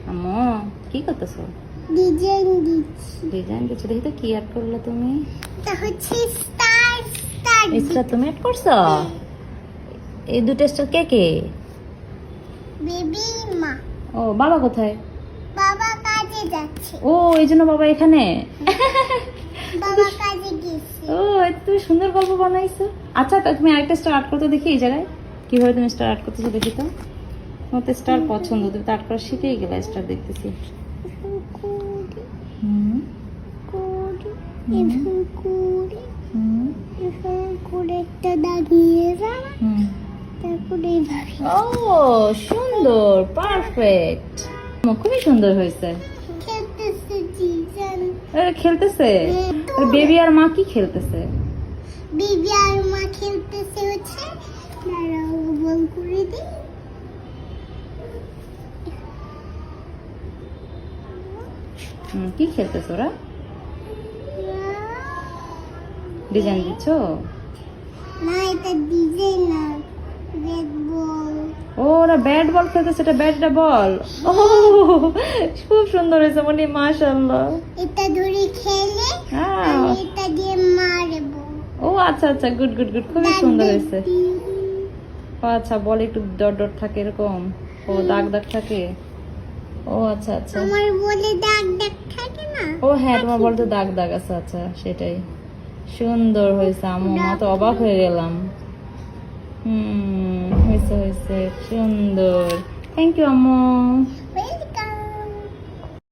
আম্মু কি করতেছো? ডিজাইন দিচ্ছি। ডিজাইন দিচ্ছ, দেখি তো কি অ্যাড করলে তুমি। এটা হচ্ছে স্টার স্টার। স্টার তুমি অ্যাড করছো? এই দুটো স্টার কে কে? বেবি মা। ও বাবা কোথায়? বাবা কাজে যাচ্ছে। ও এই জন্য বাবা এখানে। বাবা কাজে গেছে। ও তুমি সুন্দর গল্প বানাইছো। আচ্ছা তা তুমি আরেকটা স্টার আর্ট করতে দেখি এই জায়গায় কিভাবে তুমি স্টার আর্ট করতেছো দেখি তো। আমার তো স্টার পছন্দ, তুমি তো আর্ট করা শিখেই গেলে স্টার দেখতেছি। হুম করে হুম করে একটা দাঁড়িয়ে যা। হুম। তারপরে এইভাবে ও সুন্দর, পারফেক্ট, খুবই সুন্দর হয়েছে। খেলতেছে ডিজাইন। খেলতেছে বেবি আর মা কি খেলতেছে? বেবি আর মা খেলতেছে হচ্ছে দাঁড়াও বল করে দিই। কি খেলতেছে ওরা? ডিজাইন দিচ্ছ? না এটা ডিজাইন না, রেড বল। ও ওরা ব্যাট বল খেলতেছে, এটা ব্যাট এটা বল। ও খুব সুন্দর হয়েছে মনি, মাশাআল্লাহ। এটা ধরে খেলে হ্যাঁ। আর এটা দিয়ে মারবো। ও আচ্ছা আচ্ছা, গুড গুড গুড, খুবই সুন্দর হয়েছে। ও আচ্ছা, বল একটু ডট ডট থাকে এরকম, ও দাগ দাগ থাকে। ও আচ্ছা আচ্ছা, আমার বলে দাগ দাগ থাকে না। ও হ্যাঁ তোমার বলতে দাগ দাগ আছে, আচ্ছা সেটাই। সুন্দর হয়েছে আম্মু, মা তো অবাক হয়ে গেলাম। হয়েছে হয়েছে, সুন্দর, থ্যাংক ইউ আম্মু।